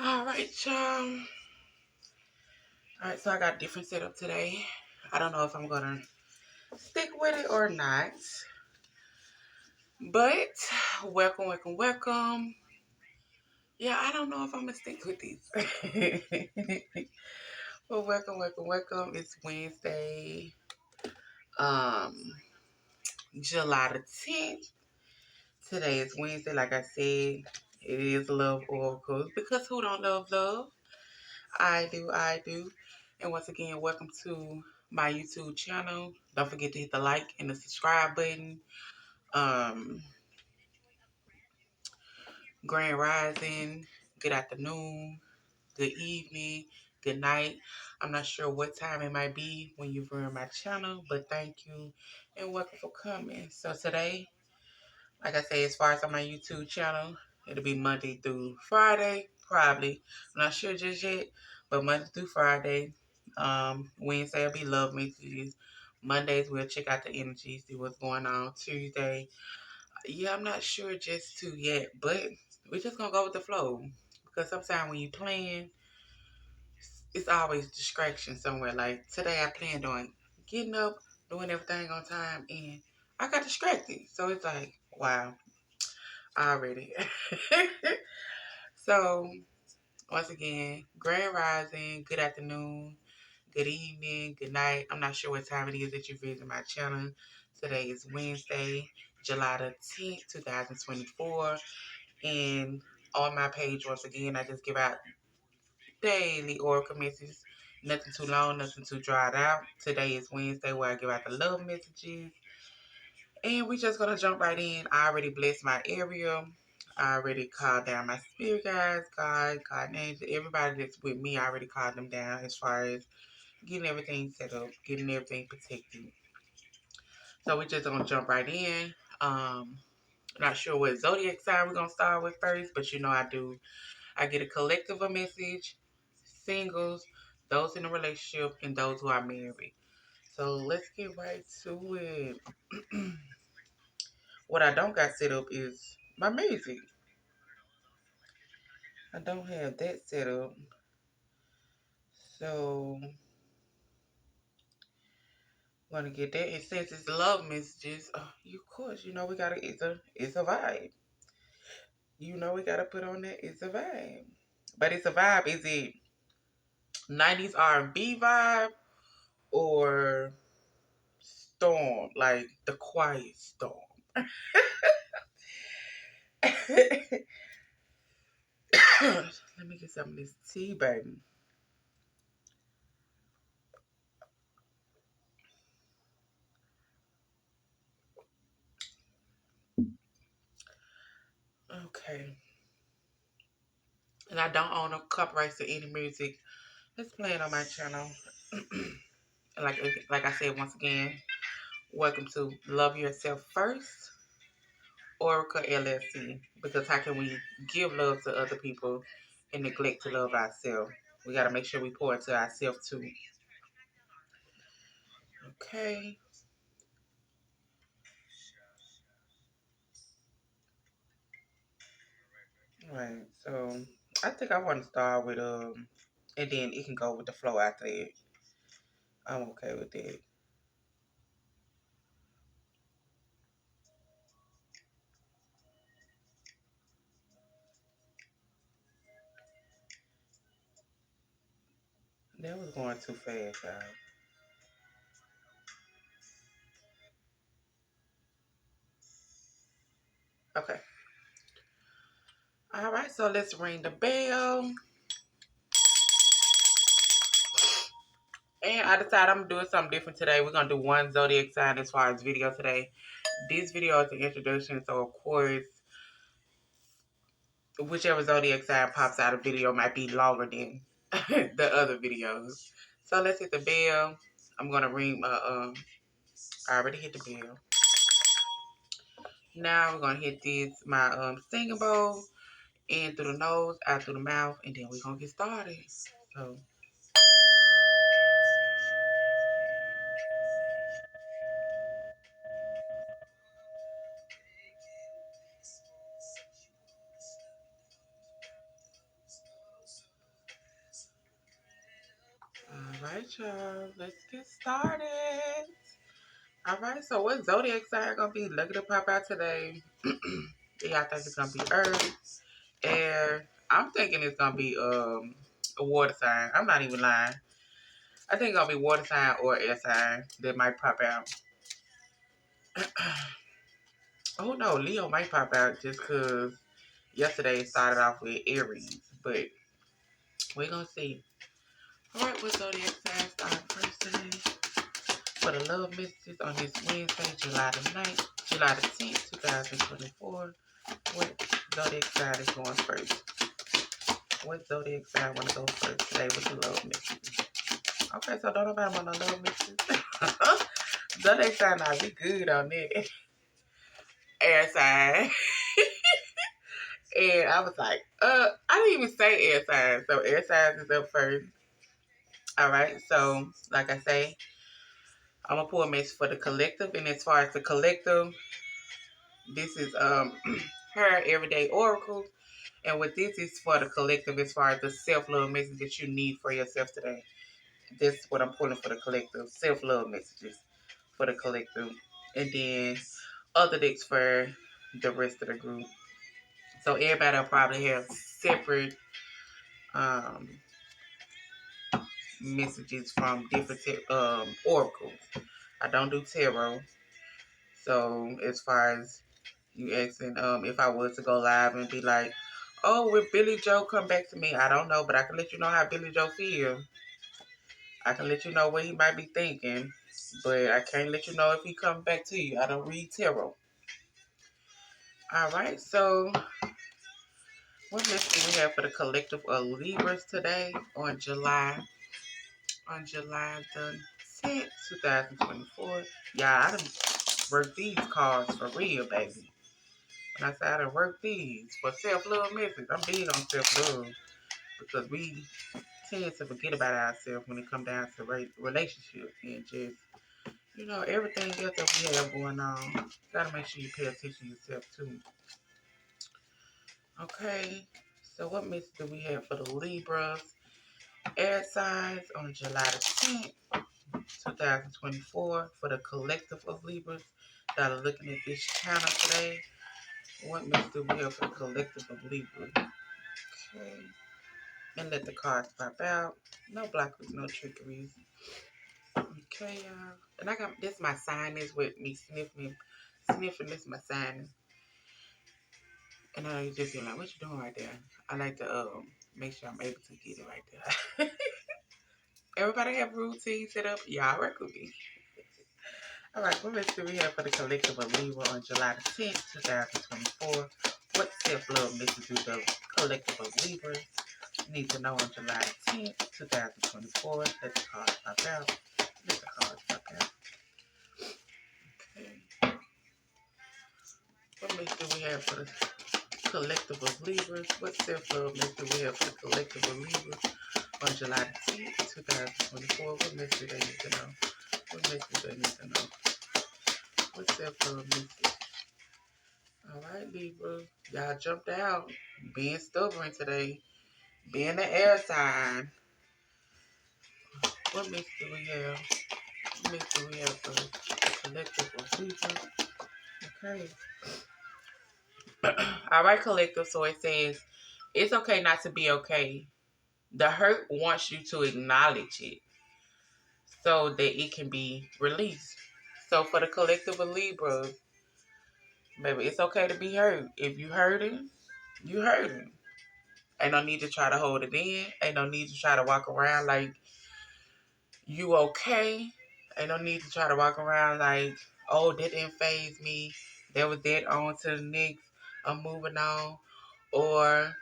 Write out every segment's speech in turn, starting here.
Alright, y'all. Alright, so I got a different setup today. I don't know if I'm gonna stick with it or not. But welcome. Yeah, I don't know if I'm gonna stick with these. But welcome. It's Wednesday, um, July the 10th. Today is Wednesday, like I said. It is Love Oracle because who don't love love? I do. And once again, welcome to my YouTube channel. Don't forget to hit the like and the subscribe button. Um, Grand Rising, good afternoon, good evening, good night. I'm not sure what time it might be when you view my channel, but thank you and welcome for coming. So today, like I say, as far as on my YouTube channel, it'll be Monday through Friday, probably. I'm not sure just yet, but Monday through Friday. Wednesday will be love messages. Mondays we'll check out the energy, see what's going on. Tuesday, yeah, I'm not sure just to yet, but we're just gonna go with the flow because sometimes when you plan, it's always distraction somewhere. Like today, I planned on getting up, doing everything on time, and I got distracted. So it's like, wow, already. So, once again, Grand Rising, good afternoon, good evening, good night. I'm not sure what time it is that you visit my channel. Today is Wednesday, July the 10th, 2024. And on my page, once again, I just give out daily oracle messages. Nothing too long, nothing too dried out. Today is Wednesday where I give out the love messages. And we just gonna jump right in. I already blessed my area. I already called down my spirit guides, God names, everybody that's with me. I already called them down as far as getting everything set up, getting everything protected. So we just gonna jump right in. Not sure what zodiac sign we're gonna start with first, but you know I do. I get a collective of message, singles, those in a relationship, and those who are married. So let's get right to it. What I don't got set up is my music. I don't have that set up. So I'm gonna get that. And since it's love messages, of course, you know we gotta it's a vibe. You know we gotta put on that it's a vibe. But it's a vibe. Is it 90s R&B vibe or storm, like the quiet storm? Let me get some of this tea, baby. Okay. And I don't own a copyrights to any music that's playing on my channel. like I said once again, welcome to Love Yourself First, Oracle LLC. Because how can we give love to other people and neglect to love ourselves? We got to make sure we pour into ourselves too. Okay. All right. So I think I want to start with and then it can go with the flow after it. I'm okay with that. That was going too fast, y'all. Okay. All right. So let's ring the bell. And I decided I'm doing something different today. We're gonna do one zodiac sign as far as video today. This video is an introduction, so of course, whichever zodiac sign pops out of video might be longer than the other videos. So let's hit the bell. I'm gonna ring my I already hit the bell. Now we're gonna hit this my singing bowl in through the nose, out through the mouth, and then we're gonna get started. So Alright, y'all. Let's get started. Alright, so what zodiac sign gonna be looking to pop out today? Yeah, I think it's gonna be Earth, Air. I'm thinking it's gonna be a water sign. I'm not even lying. I think it's gonna be water sign or air sign that might pop out. Oh no, Leo might pop out just cause yesterday started off with Aries, but we're gonna see. Alright, what zodiac sign start first today? For the love messages on this Wednesday, July the 10th, 2024. What zodiac sign is going first? What zodiac sign want to go first today with the love messages? Okay, so don't nobody want no love messages. Zodiac sign not be good on it. Air sign. And I was like, I didn't even say air sign. So air signs is up first. All right, so like I say, I'm gonna pull a message for the collective, and as far as the collective, this is her everyday oracle, and what this is for the collective as far as the self-love message that you need for yourself today. This is what I'm pulling for the collective, self-love messages for the collective, and then other decks for the rest of the group. So everybody will probably have separate um, messages from different oracles. I don't do tarot, so as far as you asking if I was to go live and be like, oh, will Billy Joe come back to me? I don't know, but I can let you know how Billy Joe feel. I can let you know what he might be thinking, but I can't let you know if he comes back to you. I don't read tarot. All right, so what message do we have for the collective of Libras today on July the 10th, 2024? Yeah, I done worked these cards for real, baby. And I said I done worked these for self-love message. I'm big on self-love because we tend to forget about ourselves when it comes down to relationships and just, everything else that we have going on. Gotta make sure you pay attention to yourself too. Okay, so what message do we have for the Libras? Air signs on July the 10th, 2024 for the collective of Libras that are looking at this channel today. What message do we have for the collective of Libras? Okay, and let the cards pop out. No blockers, no trickeries. Okay, y'all. And I got this my sinus with me sniffing. This my sinus. And I know you just be like, what you doing right there? I like to make sure I'm able to get it right there. Everybody have routine set up? Y'all work with me. All right, what message do we have for the collective of Libra on July the 10th, 2024? What self-love message do the collective of Libra need to know on July 10th, 2024? Let the cards pop out. Let the cards pop out. Okay. What message do we have for the collective of Libras? What self-love message do we have for the collective of Libras on July 10th, 2024? What message do they need to know? What message do they need to know? What self-love message? All right, Libra. Y'all jumped out. Being stubborn today. Being the air sign. What message do we have? What message do we have for the collective of Libra? Okay. All right, collective. So it says, it's okay not to be okay. The hurt wants you to acknowledge it so that it can be released. So for the collective of Libras, baby, it's okay to be hurt. If you hurting, you hurting. Ain't no need to try to hold it in. Ain't no need to try to walk around like you okay. Ain't no need to try to walk around like, oh, that didn't faze me. That was that, on to the next. I'm moving on. Or,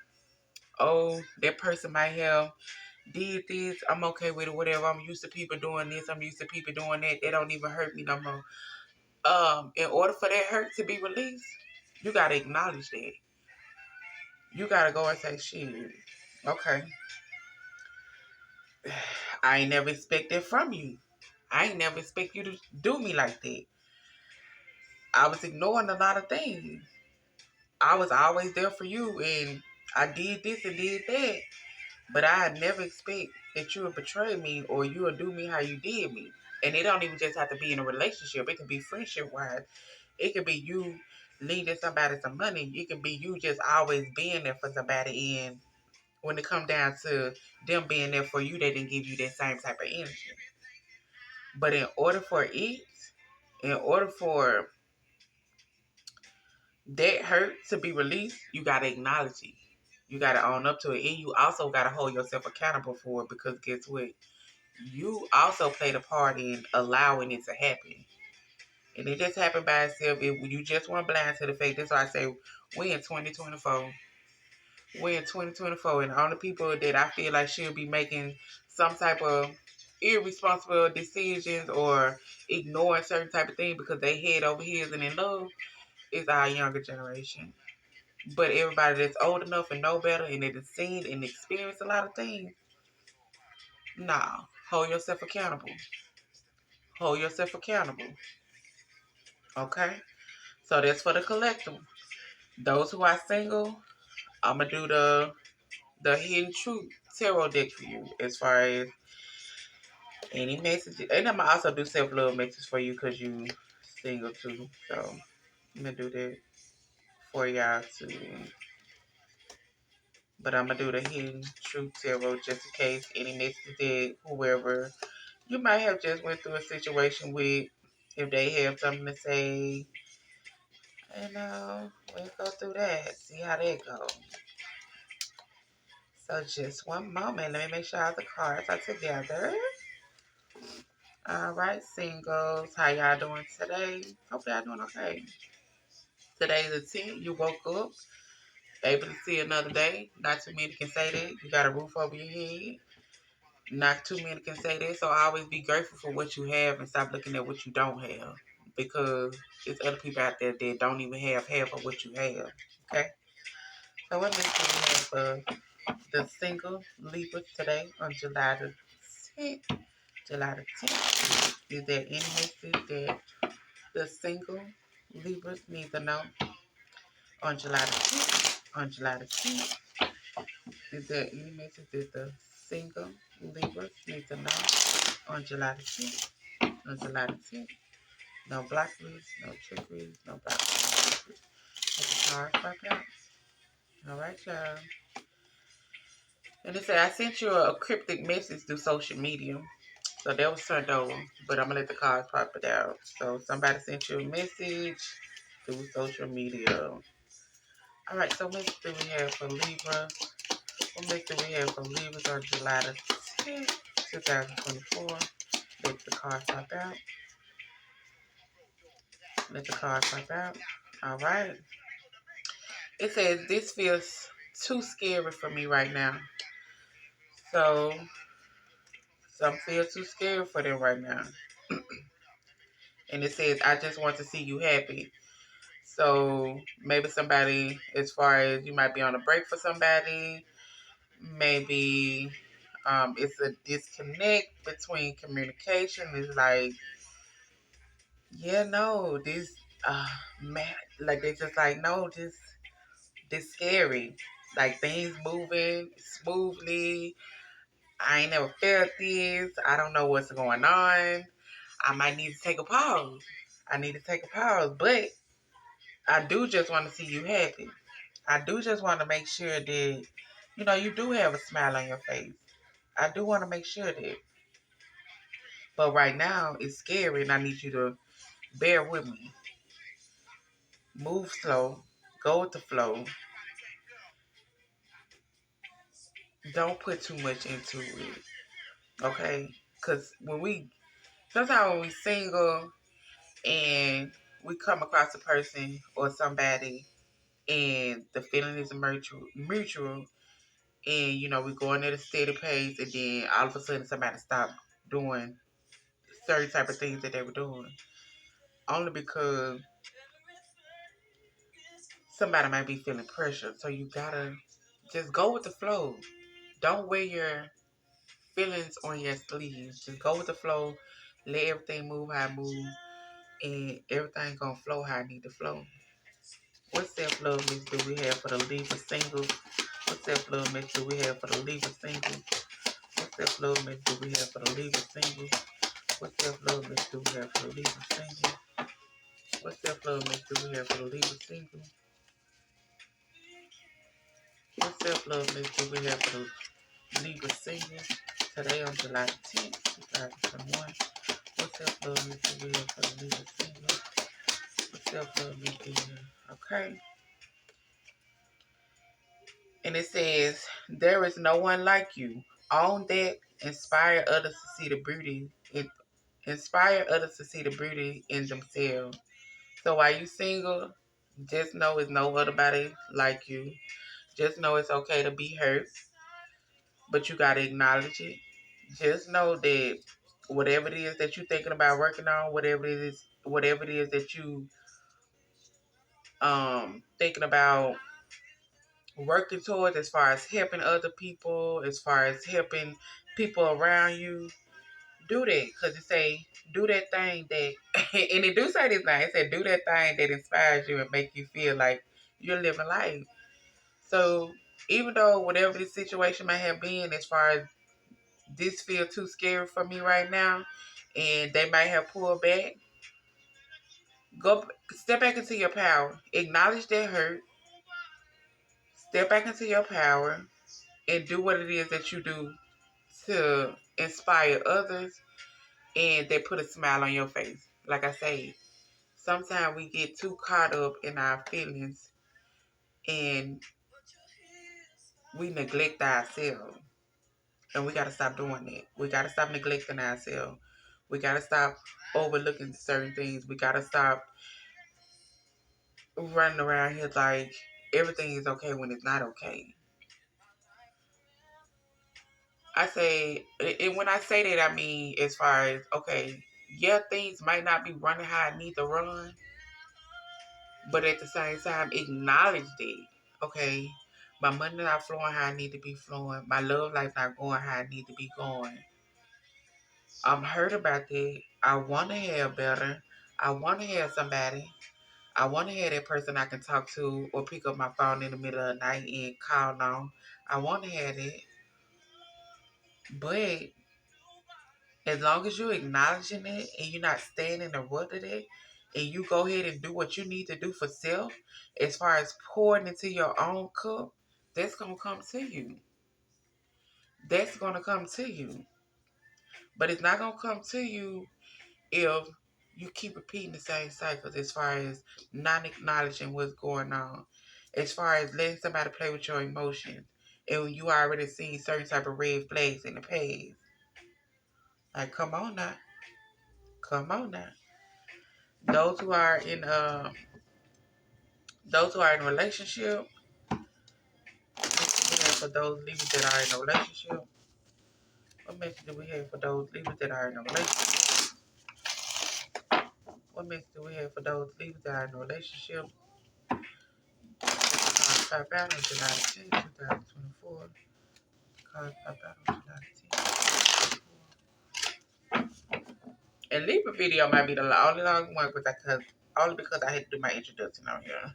oh, that person might have did this. I'm okay with it, whatever. I'm used to people doing this. I'm used to people doing that. They don't even hurt me no more. In order for that hurt to be released, you gotta acknowledge that. You gotta go and say, shit, okay. I ain't never expect that from you. I ain't never expect you to do me like that. I was ignoring a lot of things. I was always there for you, and I did this and did that. But I never expect that you will betray me or you will do me how you did me. And it don't even just have to be in a relationship. It can be friendship wise. It could be you lending somebody some money. It can be you just always being there for somebody. And when it come down to them being there for you, they didn't give you that same type of energy. But in order for that hurt to be released, you gotta acknowledge it. You gotta own up to it. And you also gotta hold yourself accountable for it, because guess what? You also played a part in allowing it to happen. And it just happened by itself. If you just weren't blind to the fact, that's why I say we in 2024. We're in 2024, and all the people that I feel like should be making some type of irresponsible decisions or ignoring certain type of things because they head over heels and in love is our younger generation. But everybody that's old enough and know better and that has seen and experienced a lot of things, nah, hold yourself accountable. Hold yourself accountable. Okay? So that's for the collective. Those who are single, I'm gonna do the hidden truth tarot deck for you as far as any messages. And I'm gonna also do self love messages for you because you single too. So I'm gonna do that for y'all too. But I'm gonna do the hidden truth tarot just in case any messages that whoever you might have just went through a situation with, if they have something to say, and we'll go through that. See how that goes. So just one moment. Let me make sure all the cards are together. All right, singles. How y'all doing today? Hope y'all doing okay. Today's the 10th. You woke up, able to see another day. Not too many can say that. You got a roof over your head. Not too many can say that. So always be grateful for what you have and stop looking at what you don't have. Because there's other people out there that don't even have half of what you have. Okay? So what makes you have for the single Libra today on July the 10th? July the 10th. Is there any message that the single Libras need to know on July the 10th? On July the 10th, is there any message that the single Libras need to know on July the 10th? On July the 10th, no blockeries, no trickeries, no blockeries. Let the cards pop out. All right, y'all. And it said, I sent you a cryptic message through social media. So that was turned over, but I'm going to let the cards pop it out. So somebody sent you a message through social media. All right, so what do we have for Libra? What mix do we have for Libras on July the 10th, 2024? Let the cards pop out. Let the cards pop out. All right. It says, this feels too scary for me right now. So, some feel too scary for them right now. And it says, I just want to see you happy. So, maybe somebody, as far as you might be on a break for somebody, maybe it's a disconnect between communication. It's like, yeah, no, this, man, like they just like, no, this scary. Like things moving smoothly. I ain't never felt this. I don't know what's going on. I might need to take a pause. I need to take a pause, but I do just want to see you happy. I do just want to make sure that, you do have a smile on your face. I do want to make sure that. But right now, it's scary, and I need you to bear with me. Move slow. Go with the flow. Don't put too much into it. Okay? Because sometimes when we single and we come across a person or somebody and the feeling is mutual and, we're going at a steady pace and then all of a sudden somebody stop doing certain type of things that they were doing. Only because somebody might be feeling pressure. So you gotta just go with the flow. Don't wear your feelings on your sleeves. Just go with the flow. Let everything move how it moves. And everything gonna flow how it need to flow. What self-love mix do we have for the Libra singles What self-love message do we have for the Libra single? What self-love message do we have for the Libra single? What self-love message do we have for the Libra single? What self-love message do we have for the Libra single? What self-love message do we have for the Libra single? Today on July 10th, 2021. What self-love message do we have for the Libra single? What self-love message do we have? Okay. And it says, there is no one like you. Own that. Inspire others to see the beauty. Inspire others to see the beauty in themselves. So while you single, just know it's no other body like you. Just know it's okay to be hurt, but you gotta acknowledge it. Just know that whatever it is that you're thinking about working on, whatever it is that you thinking about working towards, as far as helping other people, as far as helping people around you, do that. Because it say, do that thing that, and it do say this thing, it said, do that thing that inspires you and make you feel like you're living life. So even though whatever this situation may have been, as far as this feel too scary for me right now, and they might have pulled back, go step back into your power. Acknowledge that hurt. Step back into your power and do what it is that you do to inspire others, and they put a smile on your face. Like I say, sometimes we get too caught up in our feelings and we neglect ourselves. And we got to stop doing that. We got to stop neglecting ourselves. We got to stop overlooking certain things. We got to stop running around here like everything is okay when it's not okay. I say, and when I say that, I mean as far as, okay, yeah, things might not be running how I need to run, but at the same time, acknowledge that, okay, my money not flowing how I need to be flowing. My love life not going how I need to be going. I'm hurt about that. I want to have better. I want to have somebody. I want to have that person I can talk to or pick up my phone in the middle of the night and call on. I want to have it. But as long as you're acknowledging it and you're not staying in the rut of it, and you go ahead and do what you need to do for self, as far as pouring into your own cup, that's going to come to you. That's going to come to you. But it's not going to come to you if you keep repeating the same cycles, as far as not acknowledging what's going on, as far as letting somebody play with your emotions, and when you already seen certain type of red flags in the past. Like, come on now. Come on now. Those who are in a relationship, for those Libras that are in a relationship. What message do we have for those Libras that are in a relationship? What message do we have for those Libras that are in a relationship? Pop out on July 10, 2024. Cards pop out on July 10, 2024. And Libra video might be the only long one only because I had to do my introduction on here.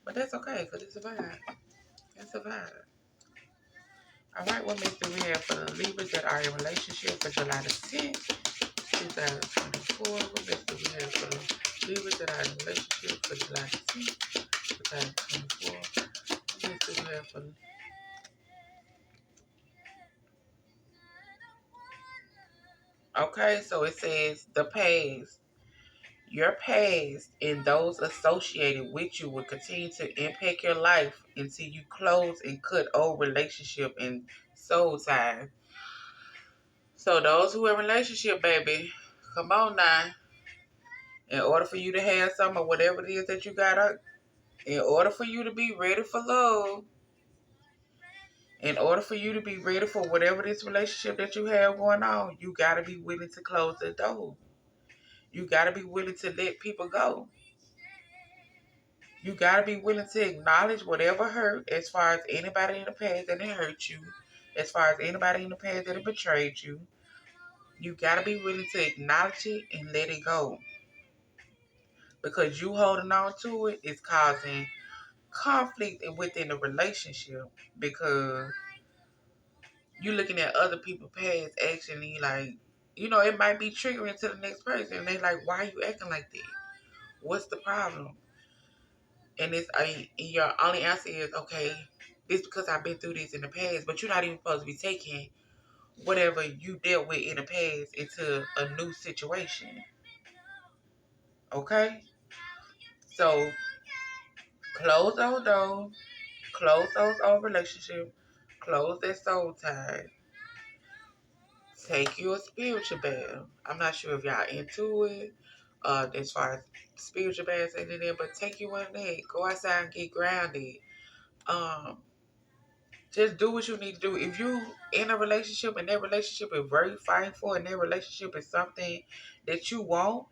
But that's okay, because it's a vibe. It's a vibe. Alright, what message do we have for the Libras that are in relationship for July the 10th, 2024? What message do we have for the Libras that are in relationship for July the 10th, 2024? What message do we have for the Okay, so it says the past. Your past and those associated with you will continue to impact your life until you close and cut old relationship and soul ties. So those who are in relationship, baby, come on now. In order for you to have some or whatever it is that you got, in order for you to be ready for love, in order for you to be ready for whatever this relationship that you have going on, you got to be willing to close the door. You got to be willing to let people go. You got to be willing to acknowledge whatever hurt, as far as anybody in the past that hurt you, as far as anybody in the past that betrayed you. You got to be willing to acknowledge it and let it go. Because you holding on to it is causing conflict within the relationship because you looking at other people's past action and you like, it might be triggering to the next person. And they like, why are you acting like that? What's the problem? And your only answer is, okay, it's because I've been through this in the past, but you're not even supposed to be taking whatever you dealt with in the past into a new situation. Okay? So close those doors, close those old relationships, close that soul tie. Take you a spiritual bath. I'm not sure if y'all into it, as far as spiritual baths and in there, but take you one day. Go outside and get grounded. Um, just do what you need to do. If you in a relationship and that relationship is very for, and that relationship is something that you want,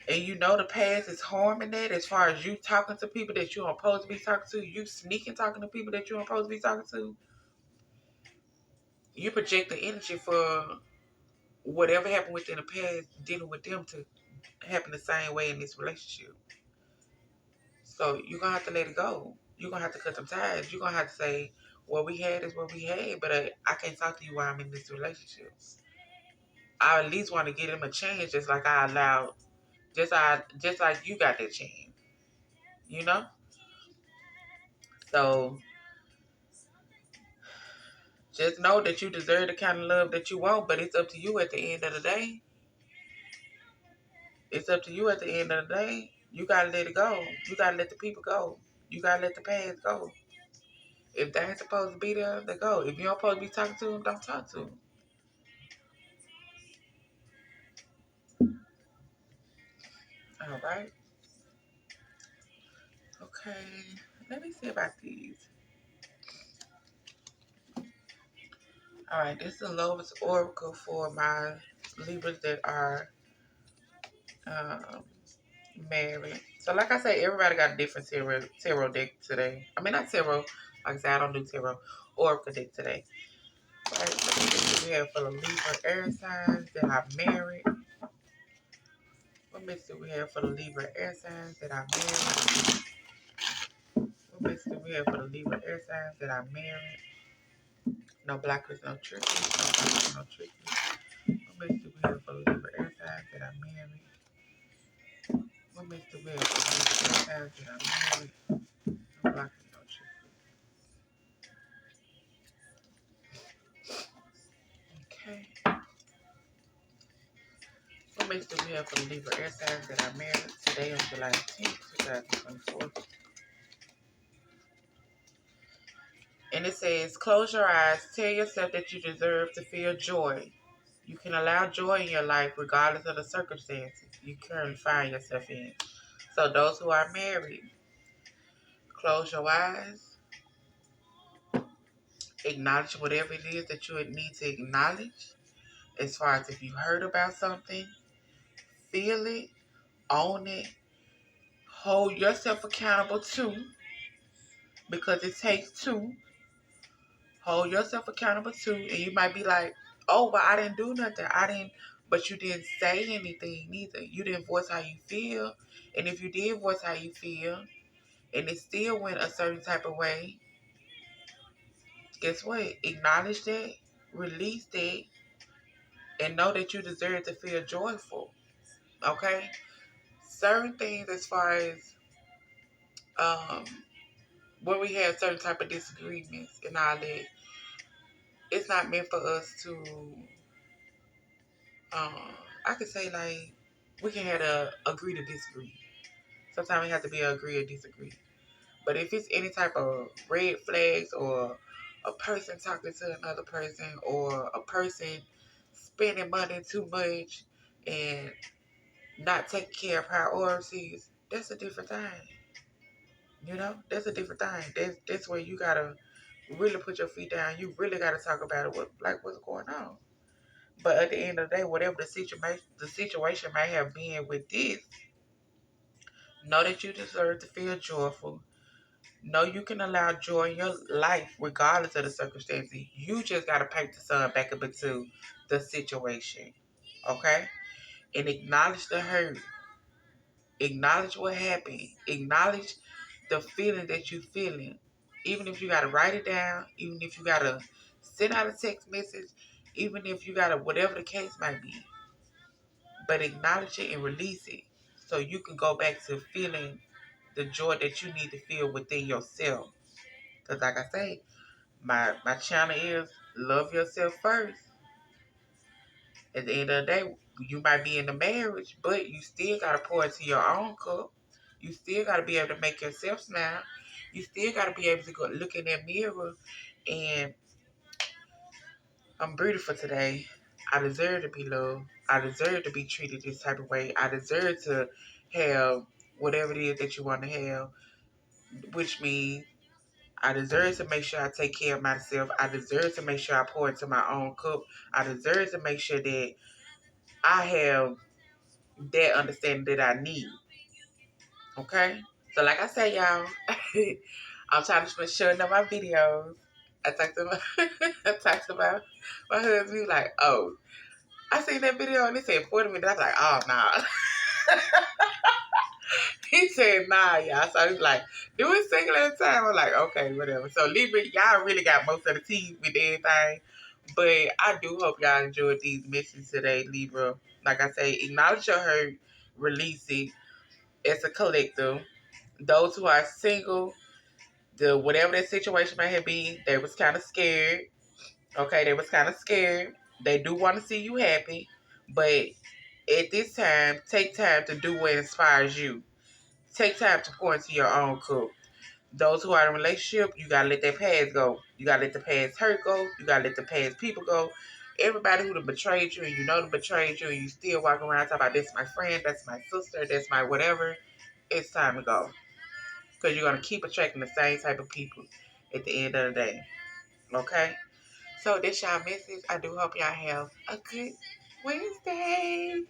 and you know the past is harming that, as far as you talking to people that you aren't supposed to be talking to, you sneaking talking to people that you aren't supposed to be talking to, you project the energy for whatever happened within the past, dealing with them to happen the same way in this relationship. So you're going to have to let it go. You're going to have to cut them ties. You're going to have to say, what we had is what we had, but I can't talk to you while I'm in this relationship. I at least want to give them a chance, just like I allowed, just like you got that chance, you know? So just know that you deserve the kind of love that you want, but it's up to you at the end of the day. It's up to you at the end of the day. You got to let it go. You got to let the people go. You got to let the past go. If they ain't supposed to be there, they go. If you don't supposed to be talking to them, don't talk to them. All right. Okay. Let me see about these. All right. This is the lowest oracle for my Libras that are um, married. So, like I said, everybody got a different tarot deck today. I mean, not tarot. Like I said, I don't do tarot. Oracle deck today. All right. Let me see what we have for the Libra air signs that are married. What message do we have for the Libra air signs that are married? What message do we have for the Libra air signs that are married? No blockers, no triggers, no blockers, no triggers. What message do we have for the Libra air signs that are married? What message do we have for the Libra air signs that are married? No blockers, no triggers. Okay. What message do we have for the Libra air signs that are married today on July 10th, 2024? And it says, close your eyes. Tell yourself that you deserve to feel joy. You can allow joy in your life regardless of the circumstances you currently find yourself in. So those who are married, close your eyes. Acknowledge whatever it is that you need to acknowledge. As far as if you heard about something, feel it, own it, hold yourself accountable too, because it takes two. Hold yourself accountable too. And you might be like, oh, but I didn't do nothing. But you didn't say anything neither. You didn't voice how you feel. And if you did voice how you feel, and it still went a certain type of way, guess what? Acknowledge that, release that, and know that you deserve to feel joyful. Okay? Certain things as far as um when we have certain type of disagreements and all that, it's not meant for us to um I could say like we can have to agree to disagree. Sometimes it has to be a agree or disagree. But if it's any type of red flags or a person talking to another person or a person spending money too much and not taking care of priorities, that's a different thing. You know, that's a different thing. That's where you gotta really put your feet down. You really gotta talk about it. What's going on. But at the end of the day, whatever the situation may have been with this, know that you deserve to feel joyful. Know you can allow joy in your life regardless of the circumstances. You just gotta paint the sun back up into the situation. Okay? And acknowledge the hurt. Acknowledge what happened. Acknowledge the feeling that you feeling. Even if you gotta write it down, even if you gotta send out a text message, even if you gotta whatever the case might be. But acknowledge it and release it so you can go back to feeling the joy that you need to feel within yourself. Because like I say, my channel is love yourself first. At the end of the day, you might be in a marriage, but you still gotta pour into your own cup. You still gotta be able to make yourself smile. You still gotta be able to go look in that mirror and I'm beautiful today. I deserve to be loved. I deserve to be treated this type of way. I deserve to have whatever it is that you want to have, which means I deserve to make sure I take care of myself. I deserve to make sure I pour into my own cup. I deserve to make sure that I have that understanding that I need. Okay? So like I say, y'all, I'm trying to finish showing up my videos. I talked to my I talked to my husband. He was like, oh, I seen that video and it said 40 minutes. I was like, oh, nah. He said, nah, y'all. So he was like, do it single at a time. I'm like, okay, whatever. So Libra, y'all really got most of the tea with everything. But I do hope y'all enjoyed these messages today, Libra. Like I say, acknowledge your hurt, release it. It's a collective. Those who are single, whatever that situation may have been, they was kind of scared. Okay, they was kind of scared. They do want to see you happy, but at this time, take time to do what inspires you. Take time to pour into your own cup. Those who are in a relationship, you gotta let that past go. You gotta let the past hurt go. You gotta let the past people go. Everybody who done betrayed you and you know them betrayed you and you still walk around talking about this my friend, that's my sister, that's my whatever, it's time to go. Because you're gonna keep attracting the same type of people at the end of the day. Okay? So this y'all message. I do hope y'all have a good Wednesday.